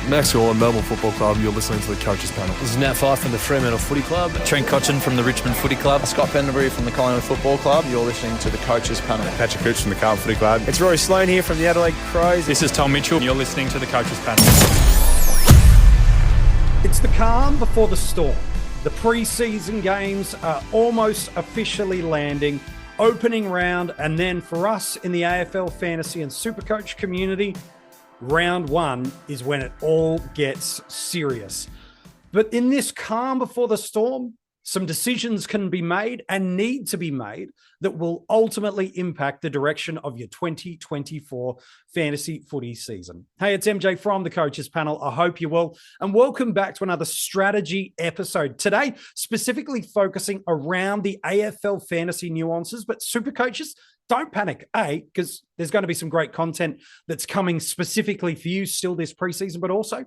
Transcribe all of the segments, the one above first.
Max Orland, Melbourne Football Club. You're listening to the Coaches Panel. This is Nat Fyfe from the Fremantle Footy Club. Trent Cotchin from the Richmond Footy Club. Scott Pendlebury from the Collingwood Football Club. You're listening to the Coaches Panel. Patrick Cooch from the Carlton Footy Club. It's Rory Sloane here from the Adelaide Crows. This is Tom Mitchell. You're listening to the Coaches Panel. It's the calm before the storm. The pre-season games are almost officially landing. Opening round, and then for us in the AFL Fantasy and Supercoach community, round one is when it all gets serious. But in this calm before the storm, some decisions can be made and need to be made that will ultimately impact the direction of your 2024 fantasy footy season. Hey, it's MJ from the Coaches Panel. I hope you're well, and welcome back to another strategy episode. Today, specifically focusing around the AFL fantasy nuances, but super coaches, don't panic, because there's going to be some great content that's coming specifically for you still this preseason, but also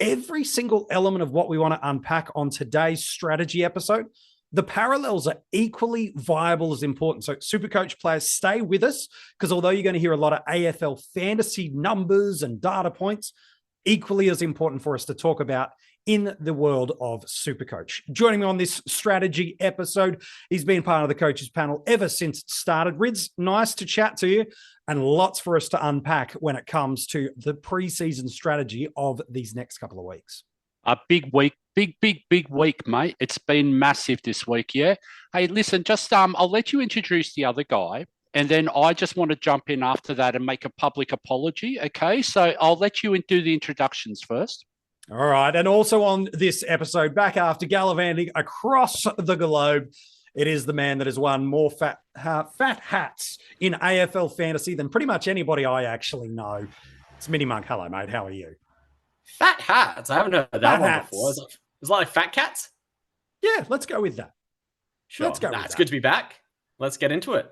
every single element of what we want to unpack on today's strategy episode, the parallels are equally viable as important. So Supercoach players, stay with us, because although you're going to hear a lot of AFL fantasy numbers and data points, equally as important for us to talk about in the world of Supercoach. Joining me on this strategy episode, he's been part of the Coaches Panel ever since it started. Rids, nice to chat to you, and lots for us to unpack when it comes to the preseason strategy of these next couple of weeks. A big week, big week, mate. It's been massive this week, yeah? Hey, listen, just I'll let you introduce the other guy, and then I just want to jump in after that and make a public apology, okay? So I'll let you do the introductions first. All right. And also on this episode, back after gallivanting across the globe, it is the man that has won more fat hats in AFL fantasy than pretty much anybody I actually know. It's MiniMonk. Hello, mate. How are you? Fat hats? I haven't heard that one before. Is it like fat cats? Yeah, let's go with that. Sure. Let's go with that. It's good to be back. Let's get into it.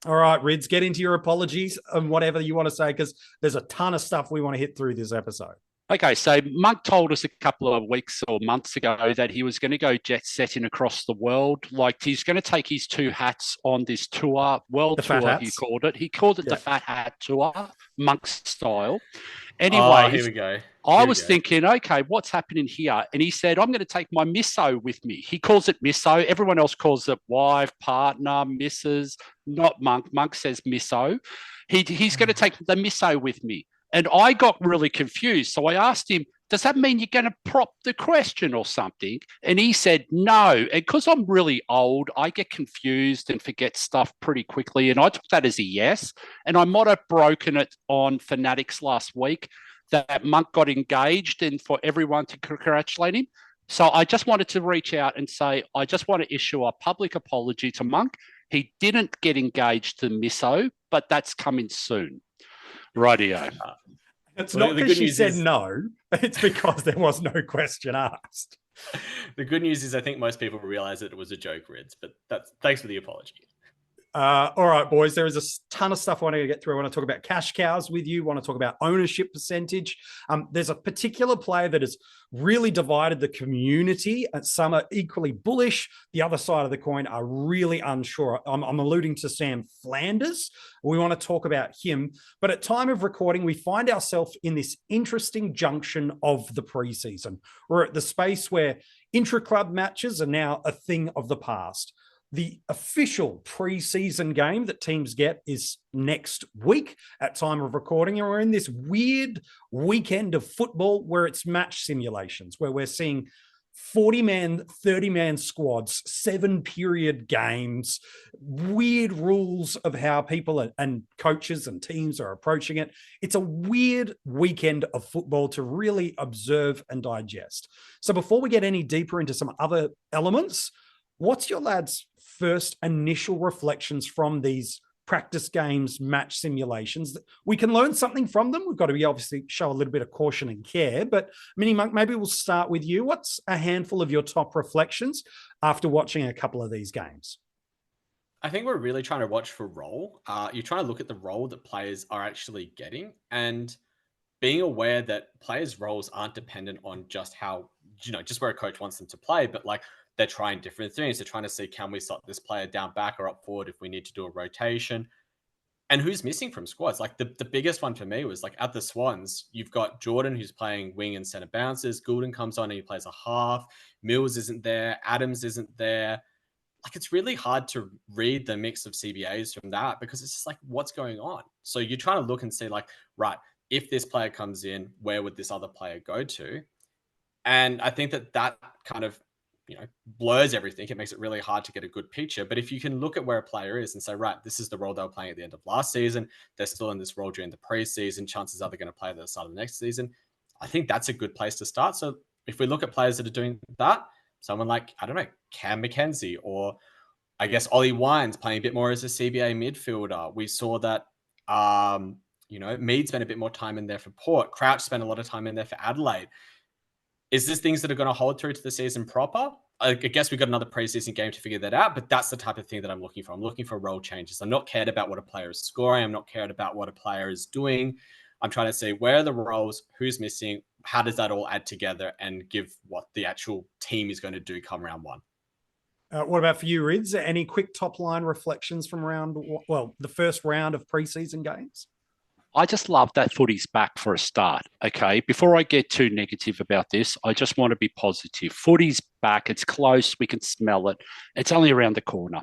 All right, Rids, get into your apologies and whatever you want to say, because there's a ton of stuff we want to hit through this episode. Okay, so Monk told us a couple of weeks or months ago that he was going to go jet setting across the world. Like, he's going to take his two hats on this tour, world tour, he called it. He called it the Fat Hat Tour, Monk style. Anyway, here we go. I was thinking, okay, what's happening here? And he said, I'm going to take my misso with me. He calls it misso. Everyone else calls it wife, partner, missus, not Monk. Monk says misso. He's going to take the misso with me. And I got really confused. So I asked him, does that mean you're going to prop the question or something? And he said, no. And because I'm really old, I get confused and forget stuff pretty quickly. And I took that as a yes. And I might have broken it on Fanatics last week that Monk got engaged and for everyone to congratulate him. So I just wanted to reach out and say, I just want to issue a public apology to Monk. He didn't get engaged to Misso, but that's coming soon. Rightio. It's not because she said no. It's because there was no question asked. The good news is I think most people realize that it was a joke, Rids, but thanks for the apology. All right, boys, there is a ton of stuff I want to get through. I want to talk about cash cows with you. I want to talk about ownership percentage. There's a particular player that has really divided the community, and some are equally bullish. The other side of the coin are really unsure. I'm alluding to Sam Flanders. We want to talk about him. But at time of recording, we find ourselves in this interesting junction of the preseason. We're at the space where intra-club matches are now a thing of the past. The official preseason game that teams get is next week at time of recording. And we're in this weird weekend of football where it's match simulations, where we're seeing 40-man, 30-man squads, 7-period games, weird rules of how people and coaches and teams are approaching it. It's a weird weekend of football to really observe and digest. So before we get any deeper into some other elements, what's your lads' first initial reflections from these practice games, match simulations? We can learn something from them. We've got to obviously show a little bit of caution and care. But MiniMonk, maybe we'll start with you. What's a handful of your top reflections after watching a couple of these games? I think we're really trying to watch for role. You're trying to look at the role that players are actually getting and being aware that players' roles aren't dependent on just how, just where a coach wants them to play, but like they're trying different things. They're trying to see, can we slot this player down back or up forward if we need to do a rotation? And who's missing from squads? Like the biggest one for me was like at the Swans, you've got Jordan who's playing wing and center bounces. Goulden comes on and he plays a half. Mills isn't there. Adams isn't there. Like it's really hard to read the mix of CBAs from that because it's just like, what's going on? So you're trying to look and see like, right, if this player comes in, where would this other player go to? And I think that kind of, blurs everything. It makes it really hard to get a good picture. But if you can look at where a player is and say, right, this is the role they were playing at the end of last season. They're still in this role during the preseason. Chances are they're going to play at the start of the next season. I think that's a good place to start. So if we look at players that are doing that, someone like, I don't know, Cam McKenzie, or I guess Ollie Wines playing a bit more as a CBA midfielder. We saw that, Mead spent a bit more time in there for Port. Crouch spent a lot of time in there for Adelaide. Is this things that are going to hold through to the season proper? I guess we've got another preseason game to figure that out, but that's the type of thing that I'm looking for. I'm looking for role changes. I'm not cared about what a player is scoring. I'm not cared about what a player is doing. I'm trying to see where are the roles, who's missing, how does that all add together and give what the actual team is going to do come round one. What about for you, Rids? Any quick top line reflections from the first round of preseason games? I just love that footy's back for a start, okay? Before I get too negative about this, I just want to be positive. Footy's back. It's close. We can smell it. It's only around the corner.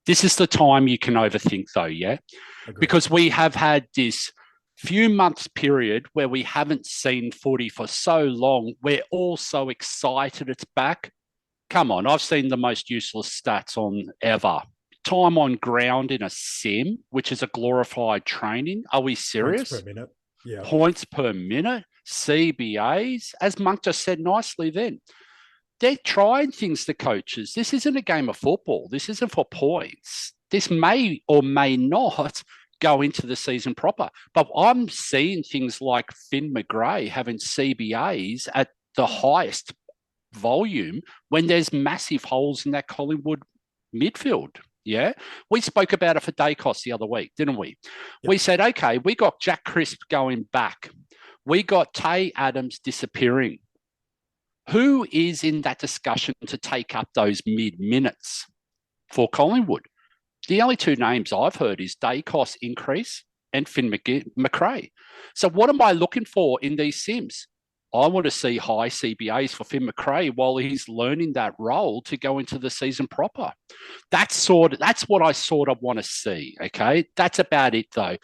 This is the time you can overthink, though, yeah? Agreed. Because we have had this few months period where we haven't seen footy for so long. We're all so excited it's back. Come on, I've seen the most useless stats on ever. Time on ground in a sim, which is a glorified training. Are we serious? Points per minute. Yeah. Points per minute, CBAs. As Monk just said nicely then, they're trying things, the coaches. This isn't a game of football. This isn't for points. This may or may not go into the season proper. But I'm seeing things like Finn McRae having CBAs at the highest volume when there's massive holes in that Collingwood midfield. Yeah, we spoke about it for Dacos the other week, didn't we? Yep. We said, okay, we got Jack Crisp going back. We got Tay Adams disappearing. Who is in that discussion to take up those mid-minutes for Collingwood? The only two names I've heard is Dacos increase and Finn McRae. So what am I looking for in these sims? I want to see high CBAs for Finn McRae while he's learning that role to go into the season proper. That's what I sort of want to see, okay? That's about it, though.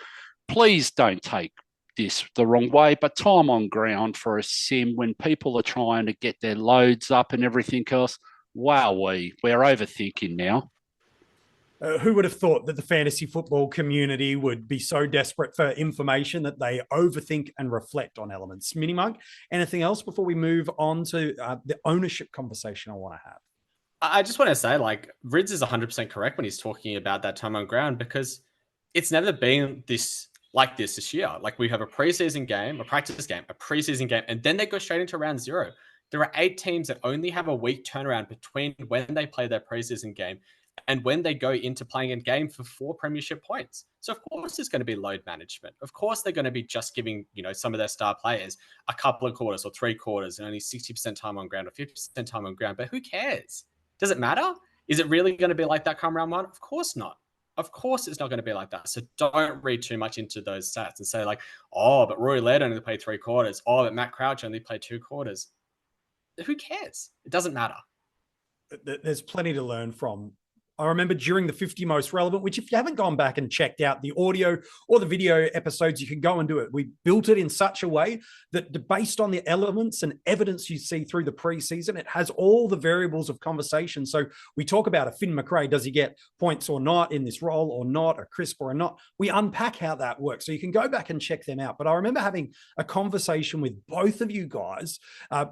Please don't take this the wrong way, but time on ground for a sim when people are trying to get their loads up and everything else, we're overthinking now. Who would have thought that the fantasy football community would be so desperate for information that they overthink and reflect on elements? MiniMonk, anything else before we move on to the ownership conversation I want to have? I just want to say, like, Rids is 100% correct when he's talking about that time on ground because it's never been this year. Like, we have a preseason game, a practice game, a preseason game, and then they go straight into round zero. There are 8 teams that only have a week turnaround between when they play their preseason game and when they go into playing a game for 4 premiership points. So of course there's going to be load management. Of course they're going to be just giving, some of their star players a couple of quarters or 3 quarters and only 60% time on ground or 50% time on ground. But who cares? Does it matter? Is it really going to be like that come round one? Of course not. Of course it's not going to be like that. So don't read too much into those stats and say like, oh, but Rory Laird only played 3 quarters. Oh, but Matt Crouch only played 2 quarters. Who cares? It doesn't matter. There's plenty to learn from. I remember during the 50 most relevant, which if you haven't gone back and checked out the audio or the video episodes, you can go and do it. We built it in such a way that based on the elements and evidence you see through the preseason, it has all the variables of conversation. So we talk about a Finn McRae, does he get points or not in this role or not, a Crisp or not? We unpack how that works. So you can go back and check them out. But I remember having a conversation with both of you guys,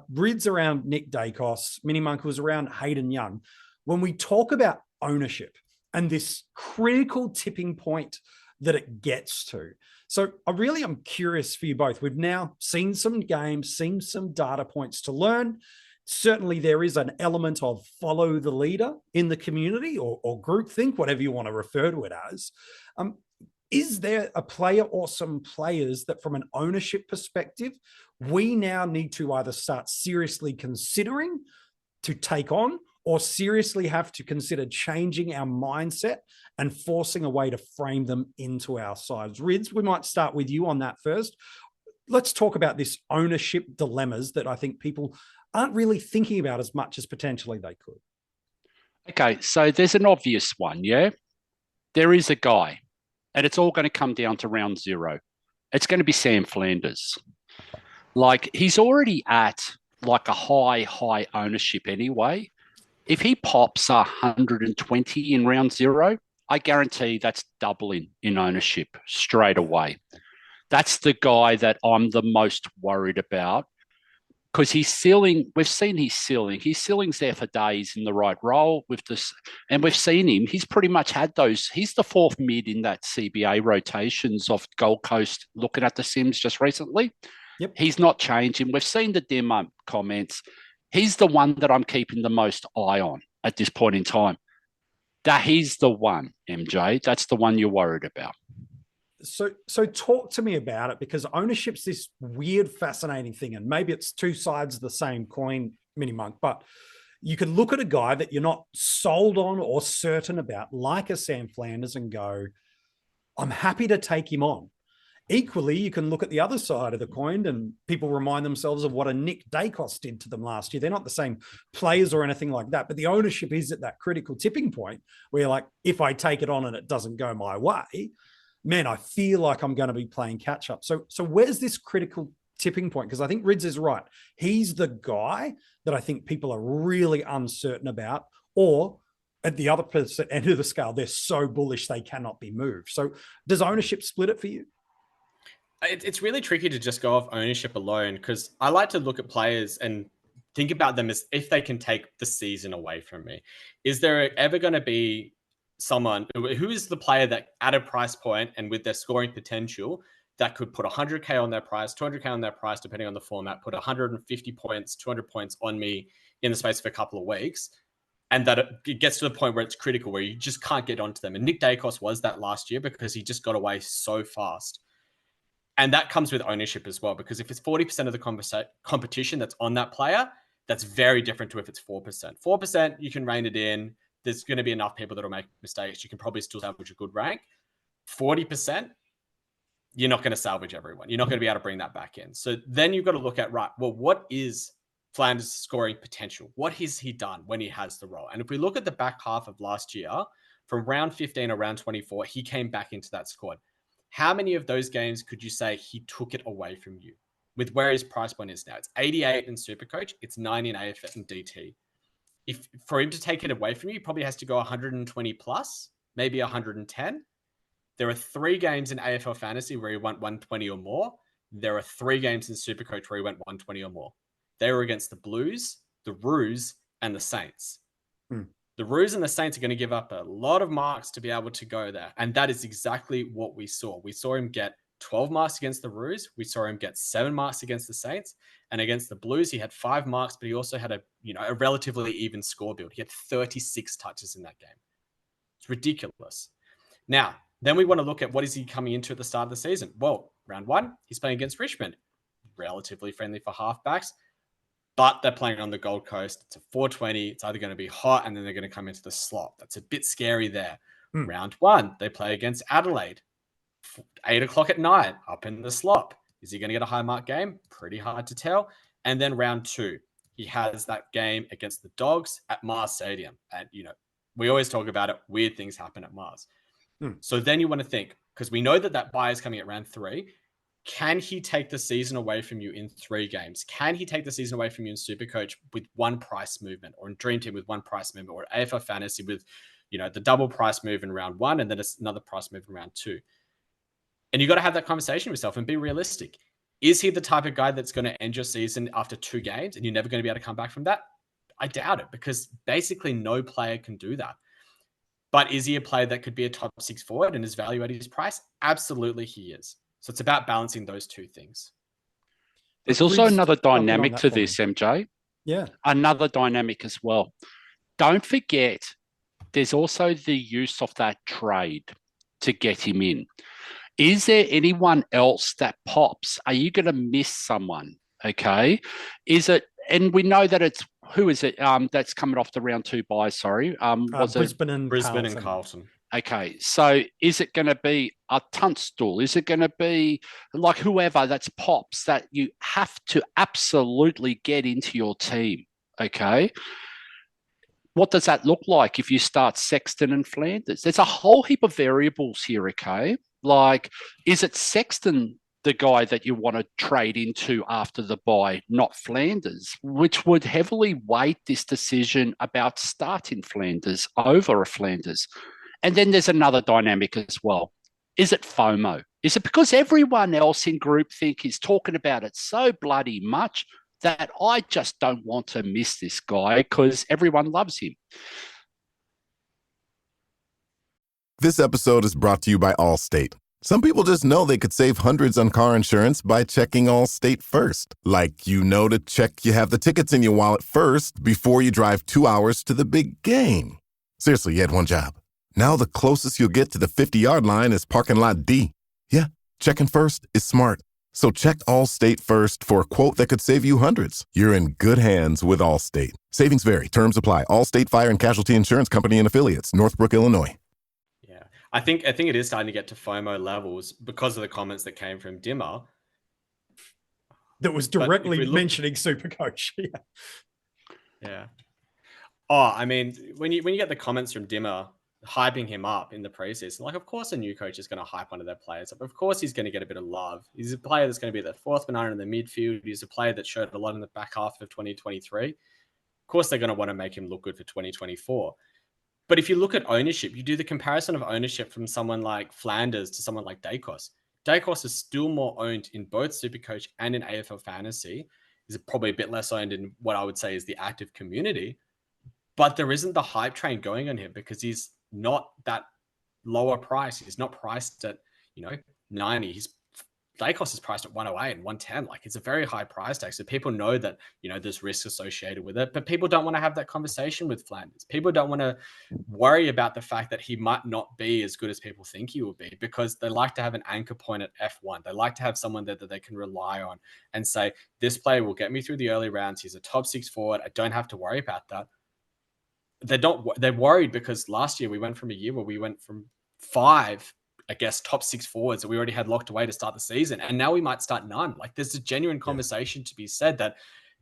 Rids around Nick Dacos, MiniMonk was around Hayden Young. When we talk about ownership and this critical tipping point that it gets to. So I'm curious for you both. We've now seen some games, seen some data points to learn. Certainly there is an element of follow the leader in the community or groupthink, whatever you want to refer to it as. Is there a player or some players that from an ownership perspective, we now need to either start seriously considering to take on or seriously have to consider changing our mindset and forcing a way to frame them into our sides? Rids, we might start with you on that first. Let's talk about this ownership dilemmas that I think people aren't really thinking about as much as potentially they could. Okay, so there's an obvious one, yeah? There is a guy, and it's all going to come down to round 0. It's going to be Sam Flanders. Like, he's already at like a high ownership anyway. If he pops 120 in round 0, I guarantee that's doubling in ownership straight away. That's the guy that I'm the most worried about, because he's ceiling. We've seen his ceiling. His ceiling's there for days in the right role with this, and we've seen him. He's pretty much had those. He's the 4th mid in that CBA rotations of Gold Coast. Looking at the Sims just recently, Yep. He's not changing. We've seen the demo comments. He's the one that I'm keeping the most eye on at this point in time. That he's the one, MJ. That's the one you're worried about. So talk to me about it, because ownership's this weird, fascinating thing, and maybe it's two sides of the same coin, MiniMonk, but you can look at a guy that you're not sold on or certain about, like a Sam Flanders, and go, I'm happy to take him on. Equally, you can look at the other side of the coin and people remind themselves of what a Nick Dacos did to them last year. They're not the same players or anything like that, but the ownership is at that critical tipping point where you're like, if I take it on and it doesn't go my way, man, I feel like I'm going to be playing catch up. So where's this critical tipping point? Because I think Rids is right. He's the guy that I think people are really uncertain about, or at the other end of the scale, they're so bullish they cannot be moved. So does ownership split it for you? It's really tricky to just go off ownership alone, because I like to look at players and think about them as if they can take the season away from me. Is there ever going to be someone who is the player that at a price point and with their scoring potential that could put 100K on their price, 200K on their price, depending on the format, put 150 points, 200 points on me in the space of a couple of weeks, and that it gets to the point where it's critical, where you just can't get onto them? And Nick Dacos was that last year because he just got away so fast. And that comes with ownership as well, because if it's 40% of the competition that's on that player, that's very different to if it's 4%. 4%, you can rein it in. There's going to be enough people that will make mistakes. You can probably still salvage a good rank. 40%, you're not going to salvage everyone. You're not going to be able to bring that back in. So then you've got to look at, right, well, what is Flanders' scoring potential? What has he done when he has the role? And if we look at the back half of last year, from round 15 or round 24, he came back into that squad. How many of those games could you say he took it away from you with where his price point is now? It's 88 in Supercoach. It's 90 in AFF and DT. If for him to take it away from you, he probably has to go 120 plus, maybe 110. There are 3 games in AFL Fantasy where he went 120 or more. There are 3 games in Supercoach where he went 120 or more. They were against the Blues, the Roos, and the Saints. The Roos and the Saints are going to give up a lot of marks to be able to go there. And that is exactly what we saw. We saw him get 12 marks against the Roos. We saw him get 7 marks against the Saints. And against the Blues, he had 5 marks, but he also had a relatively even score build. He had 36 touches in that game. It's ridiculous. Now, then we want to look at what is he coming into at the start of the season. Well, round 1, he's playing against Richmond. Relatively friendly for halfbacks. But they're playing on the Gold Coast. It's a 420. It's either going to be hot and then they're going to come into the slot. That's a bit scary there. Round 1, they play against Adelaide. 8 o'clock at night, up in the slot. Is he going to get a high mark game? Pretty hard to tell. And then round 2, he has that game against the Dogs at Mars Stadium. And, we always talk about it. Weird things happen at Mars. So then you want to think, because we know that buy is coming at round 3. Can he take the season away from you in 3 games? Can he take the season away from you in Supercoach with 1 price movement, or in Dream Team with 1 price movement, or AFL Fantasy with, the double price move in round 1 and then another price move in round 2? And you got to have that conversation with yourself and be realistic. Is he the type of guy that's going to end your season after 2 games and you're never going to be able to come back from that? I doubt it, because basically no player can do that. But is he a player that could be a top 6 forward and is value at his price? Absolutely he is. So it's about balancing those 2 things. There's also another dynamic to this, MJ. Yeah. Another dynamic as well. Don't forget, there's also the use of that trade to get him in. Is there anyone else that pops? Are you going to miss someone? Okay. Is it, and we know that it's who is it? That's coming off the round 2 bye. Sorry, was it Brisbane and Brisbane Carlton. and Carlton? Okay, so is it going to be a Tunstall? Is it going to be like whoever that's pops that you have to absolutely get into your team? Okay. What does that look like if you start Sexton and Flanders? There's a whole heap of variables here, okay? Like, is it Sexton the guy that you want to trade into after the bye, not Flanders, which would heavily weight this decision about starting Flanders over a Flanders? And then there's another dynamic as well. Is it FOMO? Is it because everyone else in groupthink is talking about it so bloody much that I just don't want to miss this guy because everyone loves him? This episode is brought to you by Allstate. Some people just know they could save hundreds on car insurance by checking Allstate first. Like, to check you have the tickets in your wallet first before you drive 2 hours to the big game. Seriously, you had one job. Now the closest you'll get to the 50-yard line is parking lot D. Yeah, checking first is smart. So check Allstate first for a quote that could save you hundreds. You're in good hands with Allstate. Savings vary. Terms apply. Allstate Fire and Casualty Insurance Company and Affiliates. Northbrook, Illinois. Yeah, I think it is starting to get to FOMO levels because of the comments that came from Dimmer. That was directly mentioning Supercoach. Yeah. Oh, I mean, when you get the comments from Dimmer hyping him up in the preseason, like, of course a new coach is going to hype one of their players up. Of course he's going to get a bit of love. He's a player that's going to be the fourth banana in the midfield. He's a player that showed a lot in the back half of 2023. Of course they're going to want to make him look good for 2024. But if you look at ownership, you do the comparison of ownership from someone like Flanders to someone like Dacos. Dacos is still more owned in both Supercoach and in AFL Fantasy. He's probably a bit less owned in what I would say is the active community. But there isn't the hype train going on him because he's not that lower price. He's not priced at, 90. Dacos is priced at 108 and 110. Like, it's a very high price tag. So people know that, there's risk associated with it, but people don't want to have that conversation with Flanders. People don't want to worry about the fact that he might not be as good as people think he will be, because they like to have an anchor point at F1. They like to have someone there that they can rely on and say, this player will get me through the early rounds. He's a top 6 forward. I don't have to worry about that. They're worried because last year we went from a year where we went from 5, top 6 forwards that we already had locked away to start the season. And now we might start none. Like, there's a genuine conversation to be said that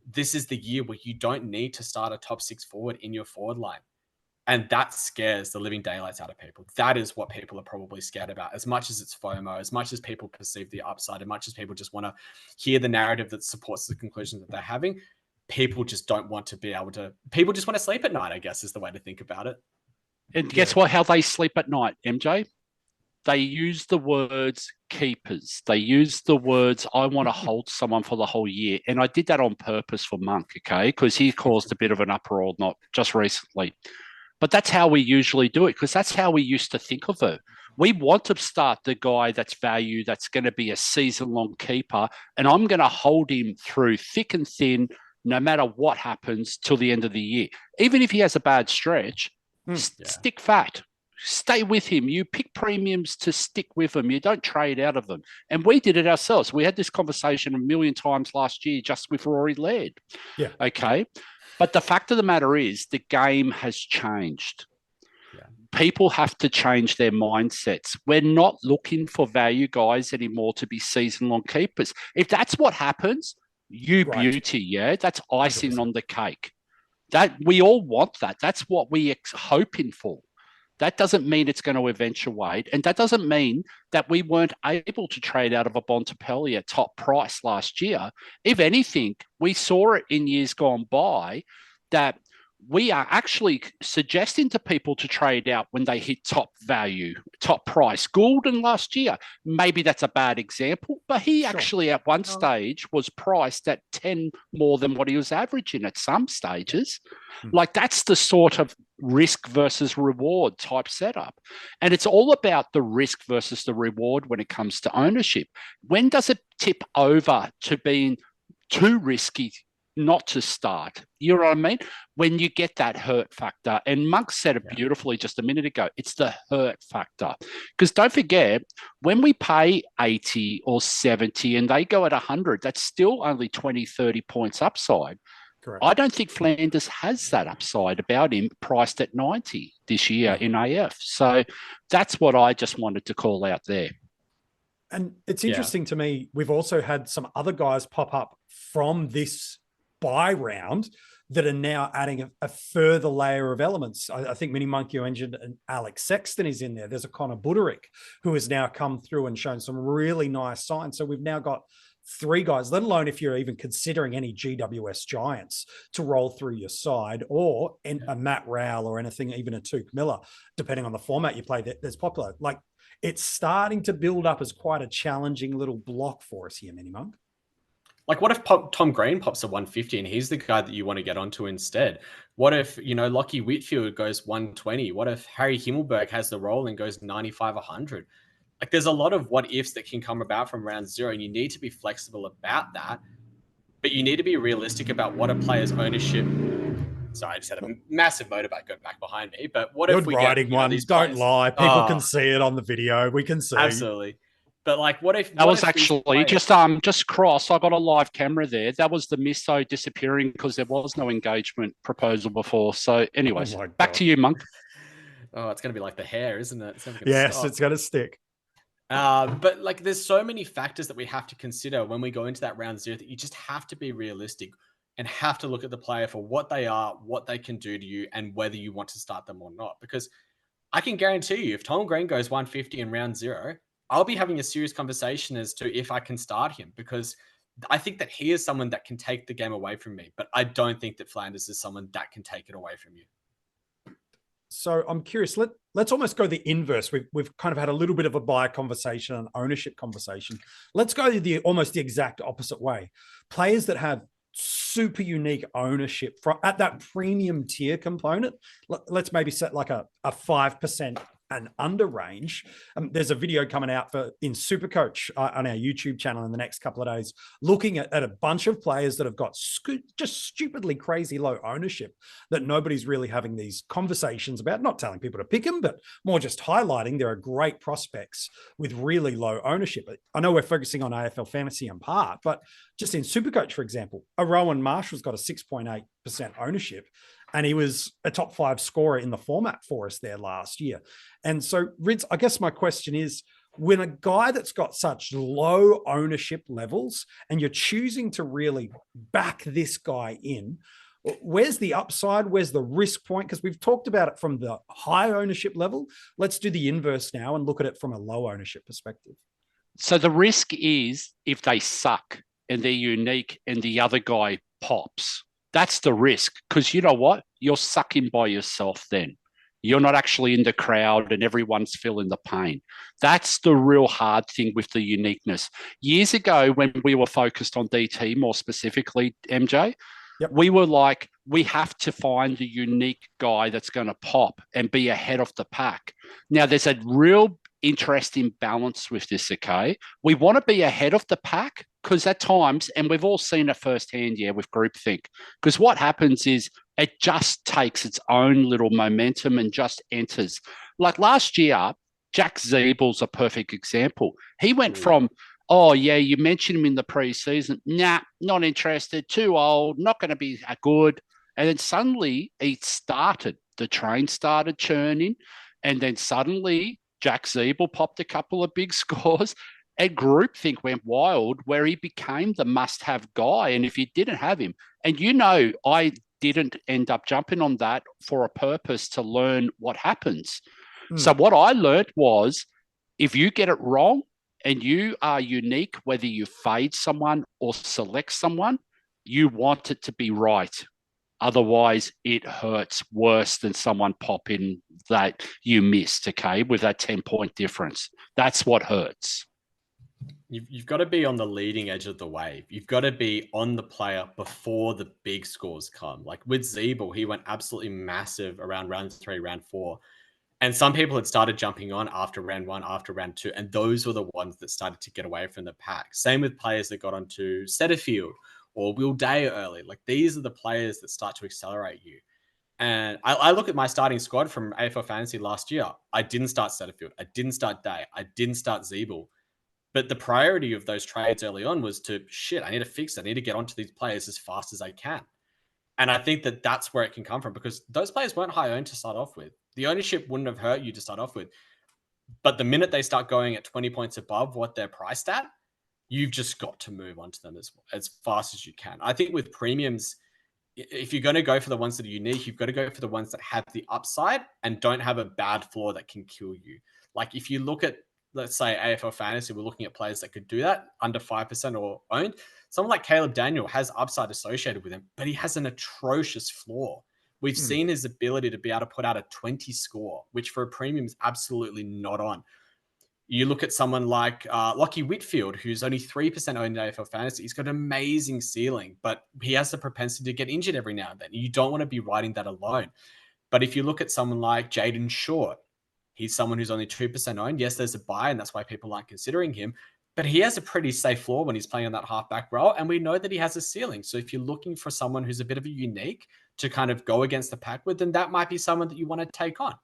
this is the year where you don't need to start a top 6 forward in your forward line. And that scares the living daylights out of people. That is what people are probably scared about. As much as it's FOMO, as much as people perceive the upside, as much as people just want to hear the narrative that supports the conclusion that they're having, people just don't want to be able to, people just want to sleep at night, I guess, is the way to think about it. And guess what? How they sleep at night, MJ? They use the words keepers. They use the words, I want to hold someone for the whole year. And I did that on purpose for Monk, okay? Because he caused a bit of an uproar, not just recently. But that's how we usually do it, because that's how we used to think of it. We want to start the guy that's value, that's going to be a season-long keeper, and I'm going to hold him through thick and thin, no matter what happens till the end of the year. Even if he has a bad stretch, stick fat. Stay with him. You pick premiums to stick with him. You don't trade out of them. And we did it ourselves. We had this conversation a million times last year just with Rory Laird. Yeah. Okay. But the fact of the matter is the game has changed. Yeah. People have to change their mindsets. We're not looking for value guys anymore to be season-long keepers. If that's what happens, beauty, yeah? That's icing 100%. On the cake. That we all want that. That's what we're hoping for. That doesn't mean it's going to eventuate. And that doesn't mean that we weren't able to trade out of a Bontempelli at top price last year. If anything, we saw it in years gone by that we are actually suggesting to people to trade out when they hit top value, top price. Goulden last year, maybe that's a bad example, but he actually at one stage was priced at 10 more than what he was averaging at some stages. Like, that's the sort of risk versus reward type setup. And it's all about the risk versus the reward when it comes to ownership. When does it tip over to being too risky not to start? You know what I mean? When you get that hurt factor, and Monk said it beautifully just a minute ago, it's the hurt factor. Because don't forget, when we pay 80 or 70 and they go at 100, that's still only 20, 30 points upside. Correct. I don't think Flanders has that upside about him priced at 90 this year in AF. So that's what I just wanted to call out there. And it's interesting to me, we've also had some other guys pop up from this buy round that are now adding a further layer of elements. I think MiniMonk, you mentioned, and Alex Sexton is in there. There's a Connor Buderick who has now come through and shown some really nice signs. So we've now got 3 guys, let alone if you're even considering any GWS giants to roll through your side, or a Matt Rowell or anything, even a Tuke Miller, depending on the format you play that's popular. Like, it's starting to build up as quite a challenging little block for us here, MiniMonk. Like, what if Tom Green pops a 150 and he's the guy that you want to get onto instead? What if, Lockie Whitfield goes 120? What if Harry Himmelberg has the role and goes 95, 100? Like, there's a lot of what ifs that can come about from round 0, and you need to be flexible about that. But you need to be realistic about what a player's ownership. Sorry, I just had a massive motorbike go back behind me. But what if we riding get one? these Don't players... lie. People can see it on the video. We can see. Absolutely. But like, what if that was actually just cross? I got a live camera there. That was the Misso disappearing because there was no engagement proposal before. So, anyways, back to you, Monk. Oh, it's going to be like the hair, isn't it? It's going to stick. But like, there's so many factors that we have to consider when we go into that round 0 that you just have to be realistic and have to look at the player for what they are, what they can do to you, and whether you want to start them or not. Because I can guarantee you, if Tom Green goes 150 in round 0, I'll be having a serious conversation as to if I can start him, because I think that he is someone that can take the game away from me. But I don't think that Flanders is someone that can take it away from you. So I'm curious. Let's almost go the inverse. We've kind of had a little bit of a buyer conversation, an ownership conversation. Let's go almost the exact opposite way. Players that have super unique ownership at that premium tier component. Let's maybe set like a 5% and under range. There's a video coming out in Supercoach on our YouTube channel in the next couple of days, looking at a bunch of players that have got just stupidly crazy low ownership that nobody's really having these conversations about, not telling people to pick them, but more just highlighting there are great prospects with really low ownership. I know we're focusing on AFL fantasy in part, but just in Supercoach, for example, Rowan Marshall's got a 6.8% ownership, and he was a top 5 scorer in the format for us there last year. And so, Rids, I guess my question is, when a guy that's got such low ownership levels and you're choosing to really back this guy in, where's the upside? Where's the risk point? Because we've talked about it from the high ownership level. Let's do the inverse now and look at it from a low ownership perspective. So the risk is if they suck and they're unique and the other guy pops. That's the risk, because you know what? You're sucking by yourself then. You're not actually in the crowd and everyone's feeling the pain. That's the real hard thing with the uniqueness. Years ago, when we were focused on DT more specifically, MJ, we were like, we have to find the unique guy that's going to pop and be ahead of the pack. Now, there's a real interesting balance with this, okay? We want to be ahead of the pack, because at times, and we've all seen it firsthand, with groupthink, because what happens is it just takes its own little momentum and just enters. Like last year, Jack Zeebel's a perfect example. He went from, oh, yeah, you mentioned him in the preseason. Nah, not interested, too old, not going to be good. And then suddenly the train started churning, and then suddenly Jack Zeebel popped a couple of big scores. And groupthink went wild, where he became the must-have guy. And if you didn't have him, and I didn't end up jumping on that for a purpose to learn what happens. So what I learned was, if you get it wrong and you are unique, whether you fade someone or select someone, you want it to be right. Otherwise, it hurts worse than someone popping that you missed, okay, with that 10-point difference. That's what hurts. You've got to be on the leading edge of the wave. You've got to be on the player before the big scores come. Like with Zeebel, he went absolutely massive around round 3, round 4. And some people had started jumping on after round 1, after round 2. And those were the ones that started to get away from the pack. Same with players that got onto Setterfield or Will Day early. Like, these are the players that start to accelerate you. And I look at my starting squad from AFL Fantasy last year. I didn't start Setterfield. I didn't start Day. I didn't start Zeebel. But the priority of those trades early on was I need to fix it. I need to get onto these players as fast as I can. And I think that that's where it can come from, because those players weren't high owned to start off with. The ownership wouldn't have hurt you to start off with. But the minute they start going at 20 points above what they're priced at, you've just got to move on to them as fast as you can. I think with premiums, if you're going to go for the ones that are unique, you've got to go for the ones that have the upside and don't have a bad floor that can kill you. Like if you look at, let's say, AFL Fantasy, we're looking at players that could do that under 5% or owned. Someone like Caleb Daniel has upside associated with him, but he has an atrocious floor. We've seen his ability to be able to put out a 20 score, which for a premium is absolutely not on. You look at someone like Lockie Whitfield, who's only 3% owned in AFL Fantasy. He's got an amazing ceiling, but he has the propensity to get injured every now and then. You don't want to be riding that alone. But if you look at someone like Jaden Short, he's someone who's only 2% owned. Yes, there's a buy, and that's why people aren't considering him. But he has a pretty safe floor when he's playing on that halfback role, and we know that he has a ceiling. So if you're looking for someone who's a bit of a unique to kind of go against the pack with, then that might be someone that you want to take on.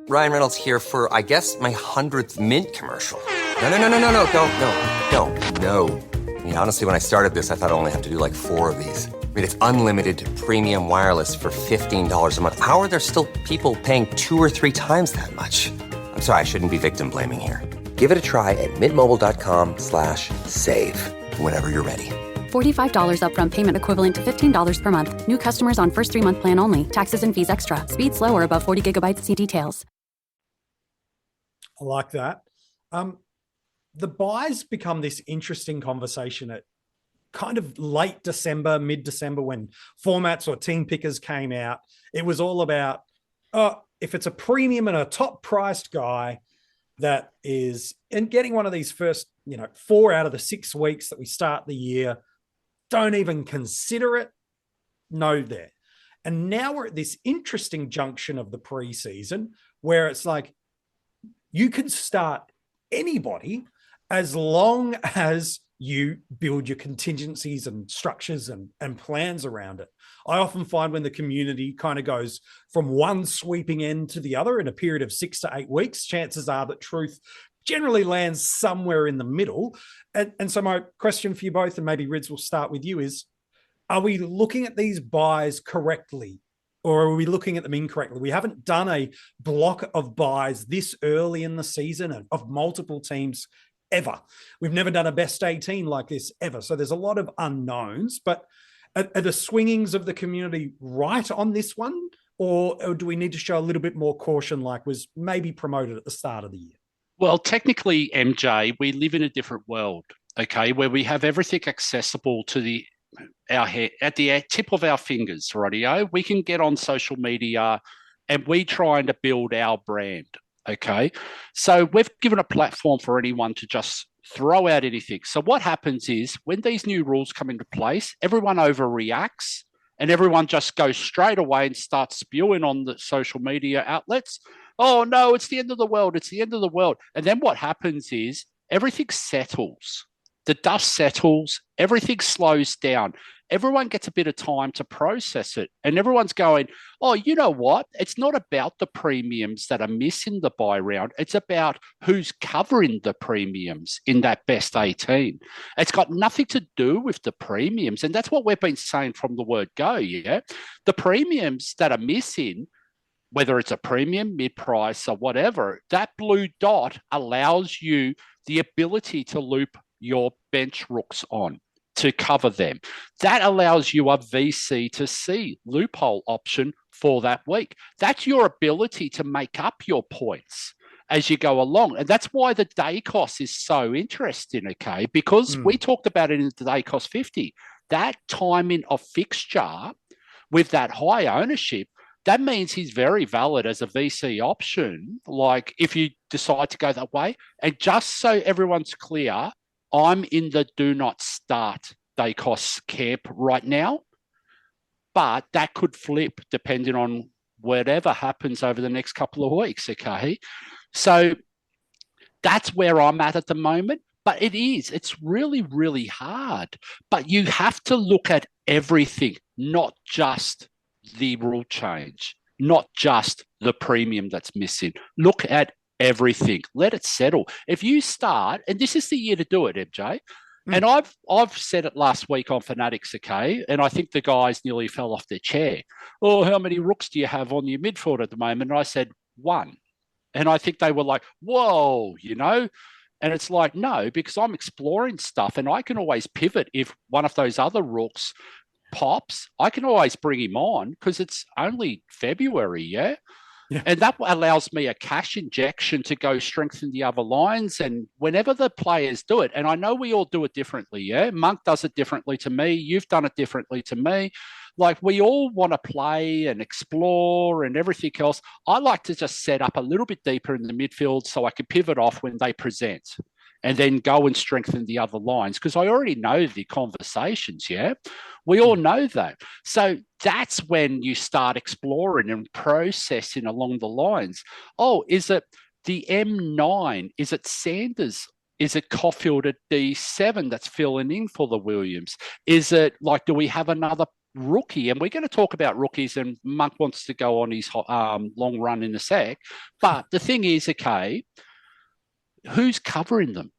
Ryan Reynolds here for, I guess, my 100th Mint commercial. No, don't. I mean, honestly, when I started this, I thought I only have to do like 4 of these. I mean, it's unlimited premium wireless for $15 a month. How are there still people paying 2 or 3 times that much? I'm sorry, I shouldn't be victim blaming here. Give it a try at mintmobile.com/save. Whenever you're ready. $45 upfront payment equivalent to $15 per month. New customers on first 3-month plan only. Taxes and fees extra. Speed slower above 40 gigabytes. See details. I like that. The buys become this interesting conversation at kind of late December, mid-December, when formats or team pickers came out. It was all about, if it's a premium and a top-priced guy that is, and getting one of these first, 4 out of the 6 weeks that we start the year, don't even consider it. No there. And now we're at this interesting junction of the preseason where it's like, you can start anybody as long as you build your contingencies and structures and plans around it. I often find when the community kind of goes from one sweeping end to the other in a period of 6 to 8 weeks, chances are that truth generally lands somewhere in the middle. And so my question for you both, and maybe Rids will start with you, is, are we looking at these buys correctly? Or are we looking at them incorrectly? We haven't done a block of buys this early in the season of multiple teams ever. We've never done a best 18 like this ever. So there's a lot of unknowns, but are the swingings of the community right on this one? Or do we need to show a little bit more caution like was maybe promoted at the start of the year? Well, technically, MJ, we live in a different world, okay, where we have everything accessible to at the tip of our fingers, rightio. We can get on social media and we trying to build our brand, okay? So we've given a platform for anyone to just throw out anything. So what happens is when these new rules come into place, everyone overreacts and everyone just goes straight away and starts spewing on the social media outlets. Oh, no, it's the end of the world. It's the end of the world. And then what happens is everything settles. The dust settles. Everything slows down. Everyone gets a bit of time to process it. And everyone's going, oh, you know what? It's not about the premiums that are missing the buy round. It's about who's covering the premiums in that best 18. It's got nothing to do with the premiums. And that's what we've been saying from the word go, yeah? The premiums that are missing, whether it's a premium, mid-price, or whatever, that blue dot allows you the ability to loop your bench rooks on to cover them. That allows you a VC to C loophole option for that week. That's your ability to make up your points as you go along. And that's why the day cost is so interesting, okay? Because we talked about it in the day cost 50. That timing of fixture with that high ownership, that means he's very valid as a VC option, like if you decide to go that way. And just so everyone's clear, I'm in the do not start day costs camp right now, but that could flip depending on whatever happens over the next couple of weeks, okay? So that's where I'm at the moment, but it's really, really hard. But you have to look at everything, not just the rule change, not just the premium that's missing. Look at everything. Let it settle. If you start, and this is the year to do it, MJ, And I've said it last week on Fanatics, okay? And I think the guys nearly fell off their chair. Oh, how many rooks do you have on your midfield at the moment? And I said, one. And I think they were like, whoa, And it's like, no, because I'm exploring stuff and I can always pivot if one of those other rooks pops. I can always bring him on because it's only February, yeah? And that allows me a cash injection to go strengthen the other lines. And whenever the players do it, and I know we all do it differently, yeah? Monk does it differently to me. You've done it differently to me. Like, we all want to play and explore and everything else. I like to just set up a little bit deeper in the midfield so I can pivot off when they present and then go and strengthen the other lines because I already know the conversations, yeah? We all know that. So that's when you start exploring and processing along the lines. Oh, is it the M9? Is it Sanders? Is it Caulfield at D7 that's filling in for the Williams? Is it like, do we have another rookie? And we're going to talk about rookies, and Monk wants to go on his long run in a sec. But the thing is, okay, who's covering them?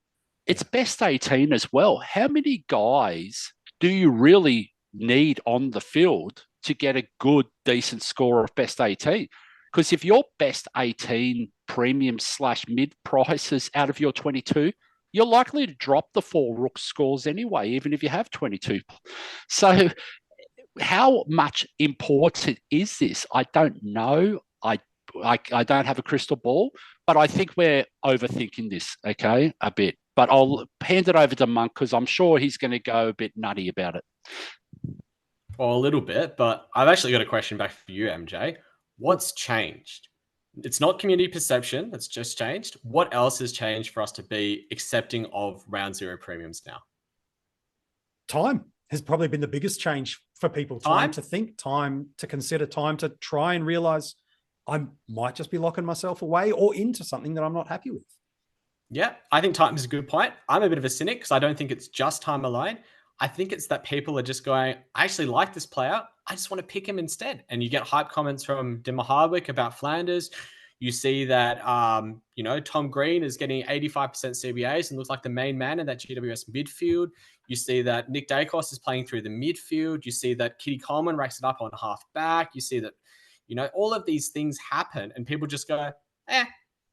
It's best 18 as well. How many guys do you really need on the field to get a good, decent score of best 18? Because if your best 18 premium / mid prices out of your 22, you're likely to drop the 4 rook scores anyway, even if you have 22. So how much important is this? I don't know. I don't have a crystal ball, but I think we're overthinking this, okay, a bit. But I'll hand it over to Monk because I'm sure he's going to go a bit nutty about it. Well, a little bit, but I've actually got a question back for you, MJ. What's changed? It's not community perception that's just changed. What else has changed for us to be accepting of round 0 premiums now? Time has probably been the biggest change for people. Time to think, time to consider, time to try and realize I might just be locking myself away or into something that I'm not happy with. Yeah, I think time is a good point. I'm a bit of a cynic because I don't think it's just time alone. I think it's that people are just going, I actually like this player. I just want to pick him instead. And you get hype comments from Dimmer Hardwick about Flanders. You see that, Tom Green is getting 85% CBAs and looks like the main man in that GWS midfield. You see that Nick Dacos is playing through the midfield. You see that Kitty Coleman racks it up on half back. You see that, all of these things happen and people just go,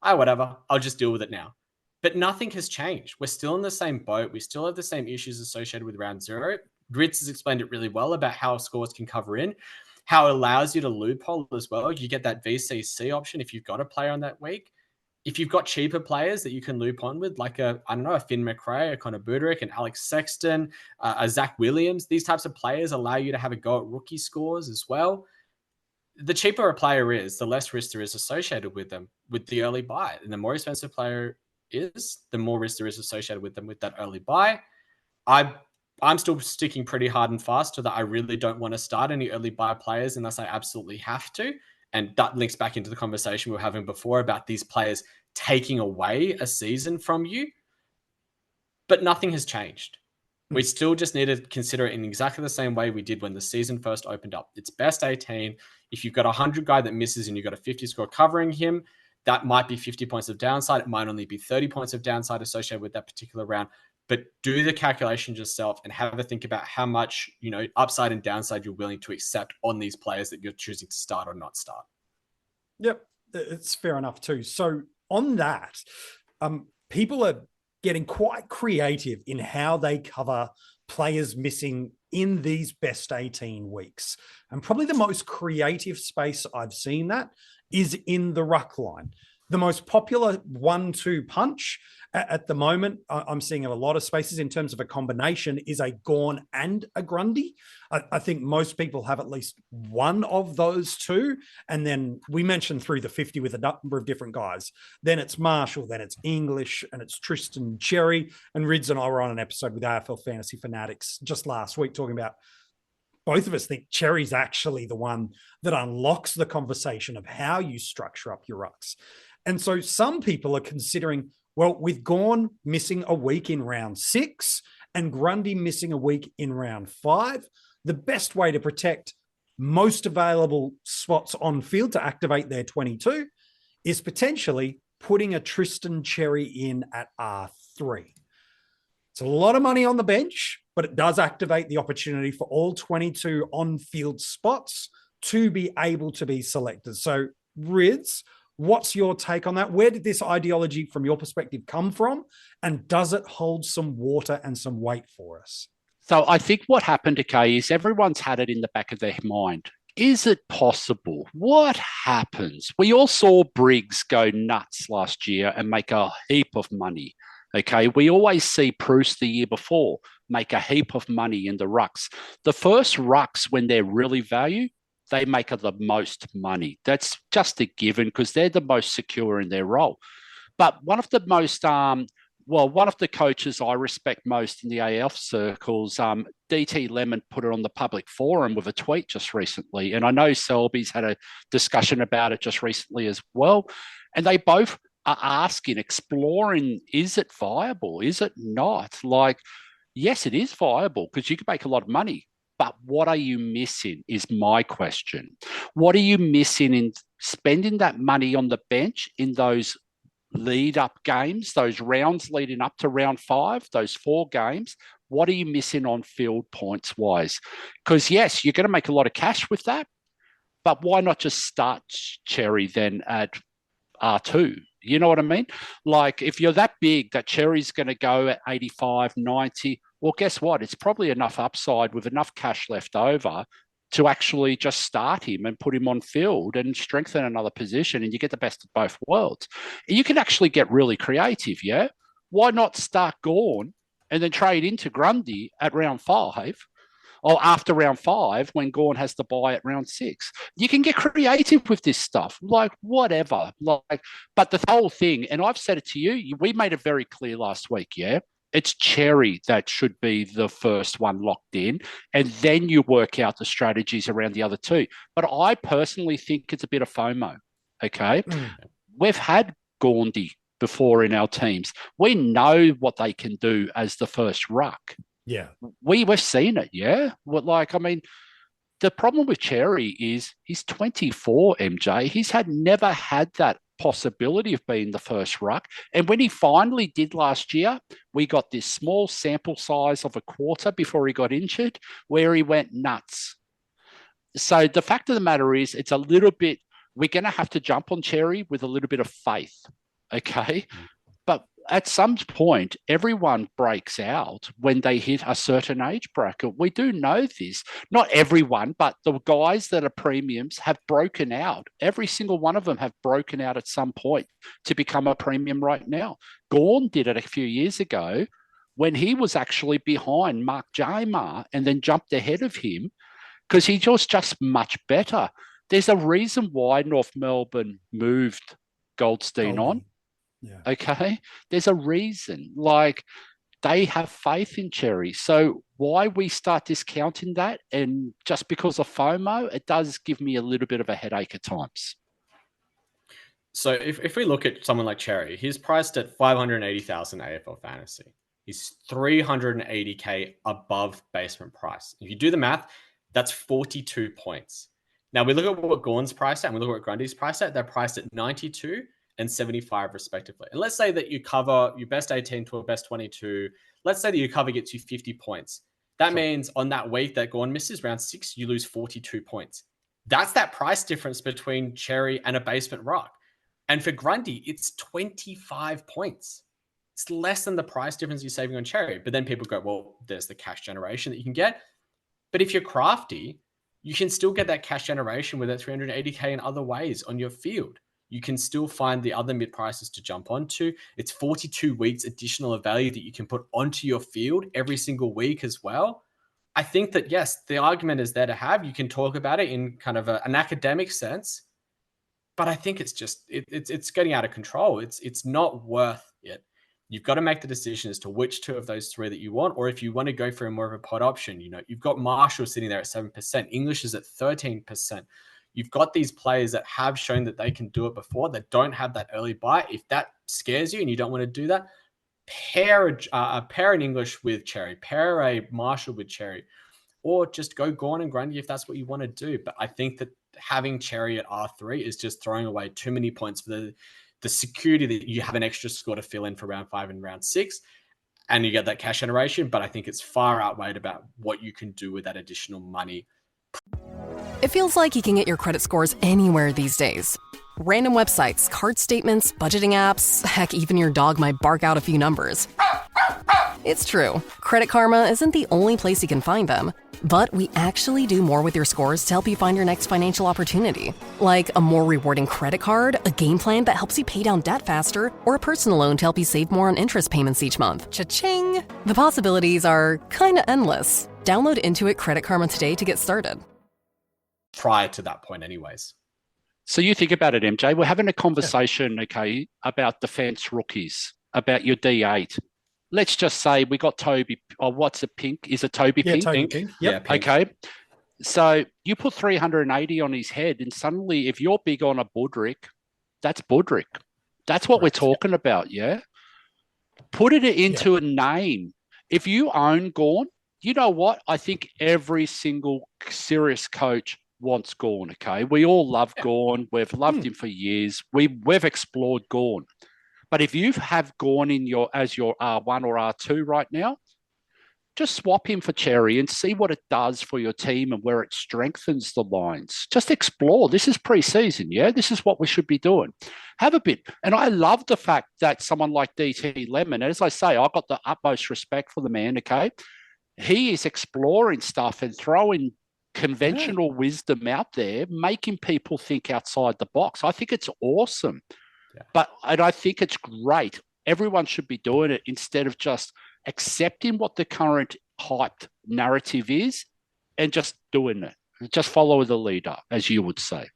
whatever. I'll just deal with it now. But nothing has changed. We're still in the same boat. We still have the same issues associated with round 0. Ritz has explained it really well about how scores can cover in, how it allows you to loophole as well. You get that VCC option if you've got a player on that week. If you've got cheaper players that you can loop on with, like a Finn McRae, a Connor Buderick, an Alex Sexton, a Zach Williams, these types of players allow you to have a go at rookie scores as well. The cheaper a player is, the less risk there is associated with them with the early buy. And the more expensive player is, the more risk there is associated with them with that early buy. I'm still sticking pretty hard and fast to that. I really don't want to start any early buy players unless I absolutely have to. And that links back into the conversation we were having before about these players taking away a season from you. But nothing has changed. We still just need to consider it in exactly the same way we did when the season first opened up. It's best 18. If you've got a 100 guy that misses and you've got a 50 score covering him, that might be 50 points of downside. It might only be 30 points of downside associated with that particular round. But do the calculations yourself and have a think about how much, upside and downside you're willing to accept on these players that you're choosing to start or not start. Yep, it's fair enough too. So on that, people are getting quite creative in how they cover players missing in these best 18 weeks. And probably the most creative space I've seen that is in the ruck line. The most popular 1-2 punch at the moment, I'm seeing in a lot of spaces in terms of a combination, is a Gawn and a Grundy. I think most people have at least one of those two. And then we mentioned through the 50 with a number of different guys. Then it's Marshall, then it's English, and it's Tristan Cherry. And Rids and I were on an episode with AFL Fantasy Fanatics just last week talking about both of us think Cherry's actually the one that unlocks the conversation of how you structure up your rucks. And so some people are considering, well, with Gawn missing a week in round 6 and Grundy missing a week in round 5, the best way to protect most available spots on field to activate their 22 is potentially putting a Tristan Cherry in at R3. It's a lot of money on the bench, but it does activate the opportunity for all 22 on-field spots to be able to be selected. So, Rids, what's your take on that? Where did this ideology, from your perspective, come from? And does it hold some water and some weight for us? So I think what happened, okay, is everyone's had it in the back of their mind. Is it possible? What happens? We all saw Briggs go nuts last year and make a heap of money. Okay, we always see Proust the year before make a heap of money in the rucks. The first rucks, when they're really valued, they make the most money. That's just a given because they're the most secure in their role. But one of the most, one of the coaches I respect most in the AF circles, DT Lemon put it on the public forum with a tweet just recently. And I know Selby's had a discussion about it just recently as well. And they both are asking, exploring, is it viable? Is it not? Like, yes, it is viable because you can make a lot of money. But what are you missing is my question. What are you missing in spending that money on the bench in those lead-up games, those rounds leading up to round 5, those 4 games? What are you missing on field points-wise? Because, yes, you're going to make a lot of cash with that, but why not just start Cherry then at R2? You know what I mean? Like, if you're that big that Cherry's going to go at 85, 90, well, guess what? It's probably enough upside with enough cash left over to actually just start him and put him on field and strengthen another position, and you get the best of both worlds. You can actually get really creative, yeah? Why not start Gawn and then trade into Grundy at round 5 or after round 5 when Gawn has to buy at round 6? You can get creative with this stuff, like whatever. But the whole thing, and I've said it to you, we made it very clear last week, yeah? It's Cherry that should be the first one locked in, and then you work out the strategies around the other two. But I personally think it's a bit of FOMO, okay? We've had Gaundy before in our teams. We know what they can do as the first ruck. Yeah. We've seen it, yeah? The problem with Cherry is he's 24, MJ. He's never had that possibility of being the first ruck. And when he finally did last year, we got this small sample size of a quarter before he got injured where he went nuts. So the fact of the matter is it's a little bit, we're going to have to jump on Cherry with a little bit of faith, okay? But at some point, everyone breaks out when they hit a certain age bracket. We do know this. Not everyone, but the guys that are premiums have broken out. Every single one of them have broken out at some point to become a premium right now. Gawn did it a few years ago when he was actually behind Mark Jamar and then jumped ahead of him because he was just much better. There's a reason why North Melbourne moved Goldstein on. Yeah. Okay. There's a reason. Like, they have faith in Cherry. So why we start discounting that, and just because of FOMO, it does give me a little bit of a headache at times. So if we look at someone like Cherry, he's priced at 580,000 AFL fantasy. He's 380K above basement price. If you do the math, that's 42 points. Now we look at what Gawn's priced at and we look at what Grundy's priced at. They're priced at 92 and 75 respectively. And let's say that you cover your best 18 to a best 22. Let's say that your cover gets you 50 points. That means on that week that Gawn misses round 6, you lose 42 points. That's that price difference between Cherry and a basement ruck. And for Grundy, it's 25 points. It's less than the price difference you're saving on Cherry. But then people go, well, there's the cash generation that you can get. But if you're crafty, you can still get that cash generation with that 380K in other ways on your field. You can still find the other mid prices to jump onto. It's 42 weeks additional value that you can put onto your field every single week as well. I think that, yes, the argument is there to have. You can talk about it in kind of an academic sense, but I think it's just, it's getting out of control. It's not worth it. You've got to make the decision as to which two of those three that you want, or if you want to go for more of a pod option. You know, you've got Marshall sitting there at 7%. English is at 13%. You've got these players that have shown that they can do it before, that don't have that early buy. If that scares you and you don't want to do that, pair an English with Cherry, pair a Marshall with Cherry, or just go Gawn and Grundy if that's what you want to do. But I think that having Cherry at R3 is just throwing away too many points for the security that you have an extra score to fill in for round 5 and round 6. and you get that cash generation. But I think it's far outweighed about what you can do with that additional money. It feels like you can get your credit scores anywhere these days. Random websites, card statements, budgeting apps, heck, even your dog might bark out a few numbers. It's true. Credit Karma isn't the only place you can find them. But we actually do more with your scores to help you find your next financial opportunity. Like a more rewarding credit card, a game plan that helps you pay down debt faster, or a personal loan to help you save more on interest payments each month. Cha-ching! The possibilities are kinda endless. Download Intuit Credit Karma today to get started. Prior to that point anyways. So you think about it, MJ. We're having a conversation, okay, about defense rookies, about your D8. Let's just say we got Toby, or what's it, Pink? Is it Toby Pink? Toby Pink. Yep. Yeah, Pink. Okay. So you put 380 on his head, and suddenly if you're big on a Budrick, that's Budrick. That's what we're talking about, yeah? Put it into a name. If you own Gorn, you know what? I think every single serious coach wants Gorn, okay? We all love Gorn. We've loved him for years. We've explored Gorn. But if you have Gorn in as your R1 or R2 right now, just swap him for Cherry and see what it does for your team and where it strengthens the lines. Just explore. This is preseason, yeah? This is what we should be doing. Have a bit. And I love the fact that someone like DT Lemon, as I say, I've got the utmost respect for the man, okay? He is exploring stuff and throwing conventional wisdom out there, making people think outside the box. I think it's awesome. And I think it's great. Everyone should be doing it instead of just accepting what the current hyped narrative is and just doing it. Just follow the leader, as you would say.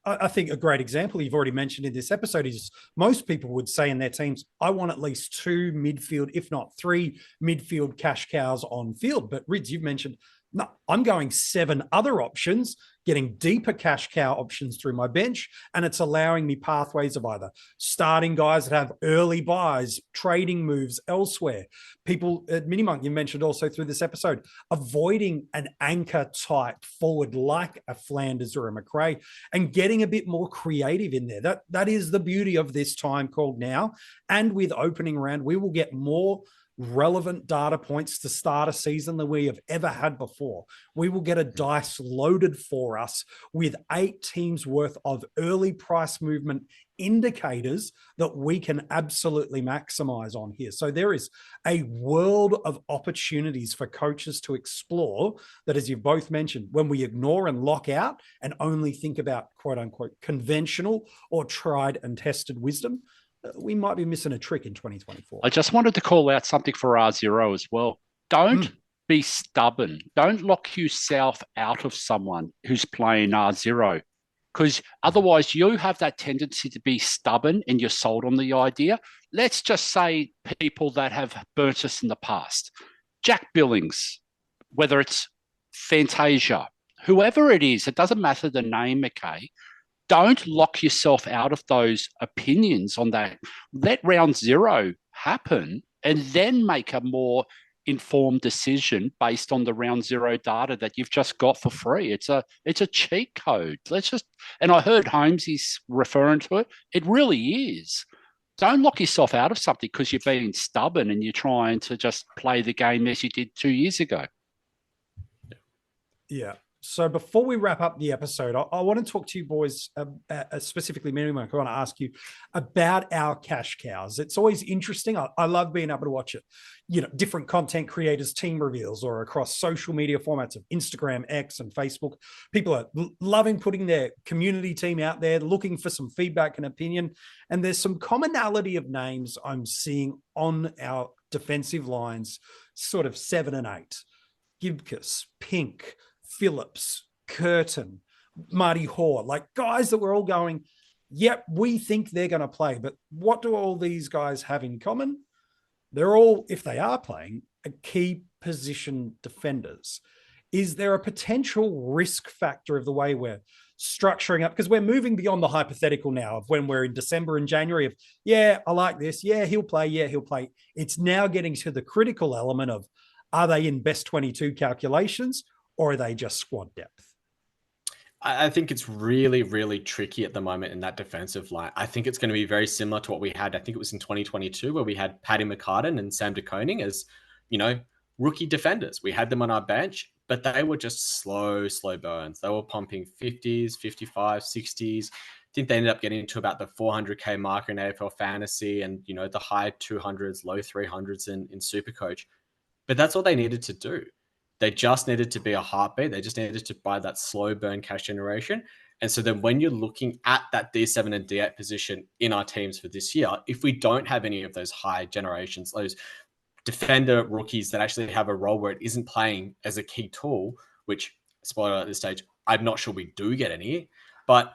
I think a great example you've already mentioned in this episode is most people would say in their teams, I want at least 2 midfield, if not 3 midfield cash cows on field. But Rids, you've mentioned, no, I'm going 7 other options, getting deeper cash cow options through my bench, and it's allowing me pathways of either starting guys that have early buys, trading moves elsewhere. People at MiniMonk, you mentioned also through this episode, avoiding an anchor type forward like a Flanders or a McRae and getting a bit more creative in there. That is the beauty of this time called now. And with opening round, we will get more relevant data points to start a season than we have ever had before. We will get a dice loaded for us with 8 teams worth of early price movement indicators that we can absolutely maximize on here. So there is a world of opportunities for coaches to explore that, as you've both mentioned, when we ignore and lock out and only think about quote unquote conventional or tried and tested wisdom, we might be missing a trick in 2024. I just wanted to call out something for R0 as well. Don't be stubborn. Don't lock yourself out of someone who's playing R0, because otherwise you have that tendency to be stubborn and you're sold on the idea. Let's just say people that have burnt us in the past. Jack Billings, whether it's Fantasia, whoever it is, it doesn't matter the name, okay? Don't lock yourself out of those opinions on that. Let round 0 happen and then make a more informed decision based on the round 0 data that you've just got for free. It's a cheat code. And I heard Holmesy's referring to it. It really is. Don't lock yourself out of something because you're being stubborn and you're trying to just play the game as you did 2 years ago. Yeah. So before we wrap up the episode, I want to talk to you boys, specifically MiniMonk. I want to ask you about our cash cows. It's always interesting. I love being able to watch it. You know, different content creators, team reveals, or across social media formats of Instagram, X, and Facebook. People are loving putting their community team out there, looking for some feedback and opinion. And there's some commonality of names I'm seeing on our defensive lines, sort of 7 and 8. Gibcus, Pink, Phillips, Curtin, Marty Hoare, like guys that we're all going, yep, we think they're going to play. But what do all these guys have in common? They're all, if they are playing, a key position defenders. Is there a potential risk factor of the way we're structuring up? Because we're moving beyond the hypothetical now of when we're in December and January of, yeah, I like this. Yeah, he'll play. Yeah, he'll play. It's now getting to the critical element of, are they in best 22 calculations? Or are they just squad depth? I think it's really, really tricky at the moment in that defensive line. I think it's going to be very similar to what we had. I think it was in 2022 where we had Paddy McCartan and Sam DeConing as, rookie defenders. We had them on our bench, but they were just slow burns. They were pumping 50s, 55, 60s. I think they ended up getting to about the 400K marker in AFL fantasy and, the high 200s, low 300s in Supercoach. But that's all they needed to do. They just needed to be a heartbeat. They just needed to buy that slow burn cash generation. And so then when you're looking at that D7 and D8 position in our teams for this year, if we don't have any of those high generations, those defender rookies that actually have a role where it isn't playing as a key tool, which, spoiler at this stage, I'm not sure we do get any, but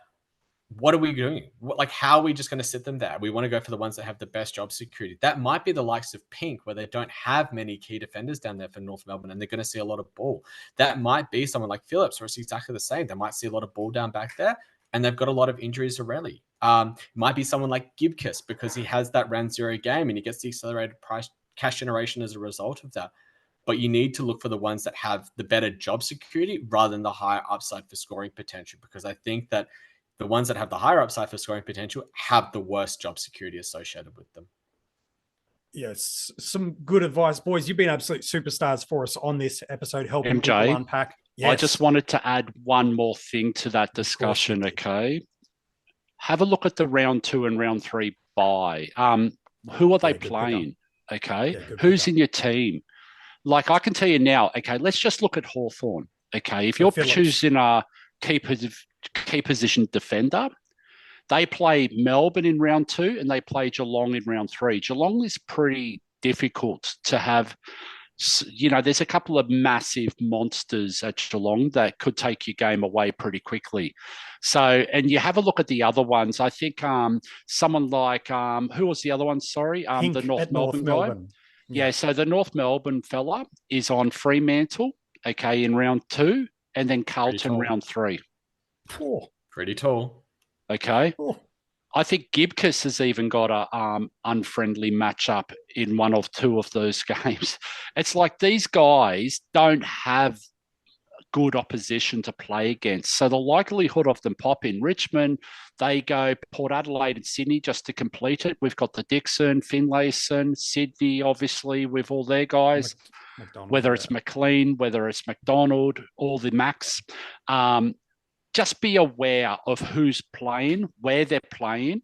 what are we doing? How are we just going to sit them there? We want to go for the ones that have the best job security. That might be the likes of Pink, where they don't have many key defenders down there for North Melbourne, and they're going to see a lot of ball. That might be someone like Phillips, where it's exactly the same. They might see a lot of ball down back there, and they've got a lot of injuries already. It might be someone like Gibkiss, because he has that round zero game, and he gets the accelerated price cash generation as a result of that. But you need to look for the ones that have the better job security rather than the higher upside for scoring potential, because I think that the ones that have the higher upside for scoring potential have the worst job security associated with them. Yes, some good advice, boys. You've been absolute superstars for us on this episode, helping MJ, people unpack. Yes. I just wanted to add one more thing to that discussion, okay? Have a look at the round 2 and round 3 bye. Who are they playing, okay? Who's in your team? I can tell you now, okay, let's just look at Hawthorn, okay? If you're choosing a key position defender, they play Melbourne in round 2 and they play Geelong in round 3. Geelong is pretty difficult to have. There's a couple of massive monsters at Geelong that could take your game away pretty quickly. So, and you have a look at the other ones. I think someone like, who was the other one? Sorry, the North Melbourne guy. Yeah, so the North Melbourne fella is on Fremantle, okay, in round 2, and then Carlton round 3. Pretty tall. Okay. I think Gibkiss has even got a unfriendly matchup in 1 or 2 of those games. It's like these guys don't have good opposition to play against. So the likelihood of them popping, Richmond, they go Port Adelaide and Sydney just to complete it. We've got the Dixon, Finlayson, Sydney, obviously, with all their guys, whether it's McLean, whether it's McDonald, all the Max. Just be aware of who's playing, where they're playing.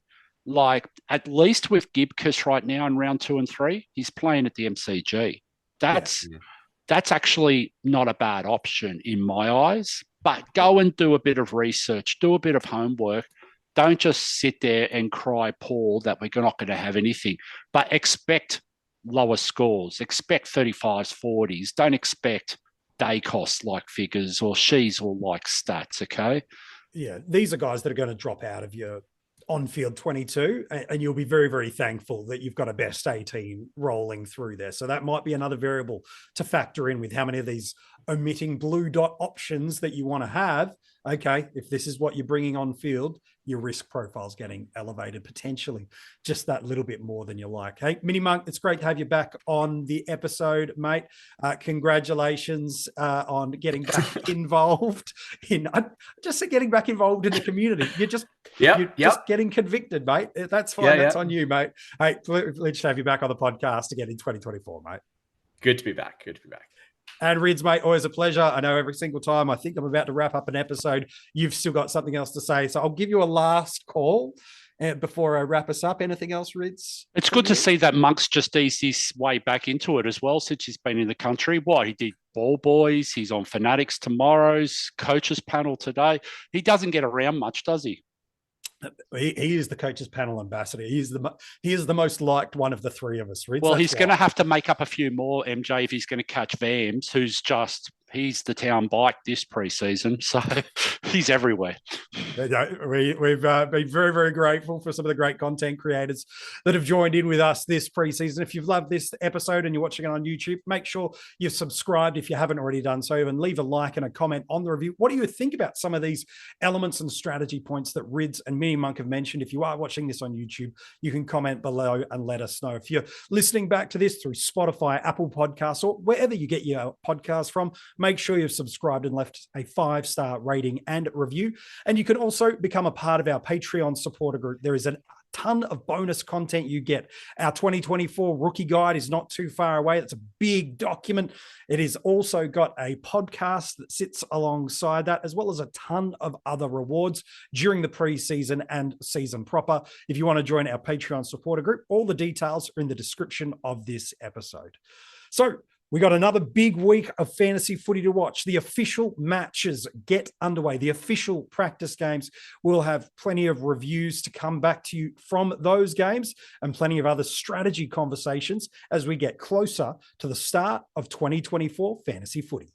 At least with Gibkiss right now in round 2 and 3, he's playing at the MCG. That's actually not a bad option in my eyes. But go and do a bit of research, do a bit of homework. Don't just sit there and cry poor that we're not going to have anything. But expect lower scores. Expect 35s, 40s. Don't expect day cost like figures or she's or like stats, okay? Yeah, these are guys that are going to drop out of your on-field 22, and you'll be very, very thankful that you've got a best 18 rolling through there. So that might be another variable to factor in with how many of these omitting blue dot options that you want to have. Okay, if this is what you're bringing on field, your risk profile's getting elevated potentially just that little bit more than you like. Hey, MiniMonk, it's great to have you back on the episode, mate. Congratulations on getting back involved in getting back involved in the community. You're just getting convicted, mate. That's fine. That's on you, mate. Hey, let's have you back on the podcast again in 2024, mate. Good to be back. And Rids, mate, always a pleasure. I know every single time I think I'm about to wrap up an episode, you've still got something else to say. So I'll give you a last call before I wrap us up. Anything else, Rids? It's good to see that Monk's just eased his way back into it as well since he's been in the country. He did Ball Boys. He's on Fanatics tomorrow's coaches panel today. He doesn't get around much, does he? He is the coaches panel ambassador. He is the most liked one of the three of us. Rids. Well, he's going to have to make up a few more, MJ, if he's going to catch Vams, he's the town bike this preseason. So he's everywhere. We've been very, very grateful for some of the great content creators that have joined in with us this preseason. If you've loved this episode and you're watching it on YouTube, make sure you've subscribed if you haven't already done so, and leave a like and a comment on the review. What do you think about some of these elements and strategy points that Rids and MiniMonk have mentioned? If you are watching this on YouTube, you can comment below and let us know. If you're listening back to this through Spotify, Apple Podcasts, or wherever you get your podcasts from, make sure you've subscribed and left a 5-star rating and review. And you can also become a part of our Patreon supporter group. There is a ton of bonus content you get. Our 2024 rookie guide is not too far away. It's a big document. It has also got a podcast that sits alongside that, as well as a ton of other rewards during the preseason and season proper. If you want to join our Patreon supporter group, all the details are in the description of this episode. So, we got another big week of fantasy footy to watch. The official matches get underway. The official practice games. We'll have plenty of reviews to come back to you from those games and plenty of other strategy conversations as we get closer to the start of 2024 fantasy footy.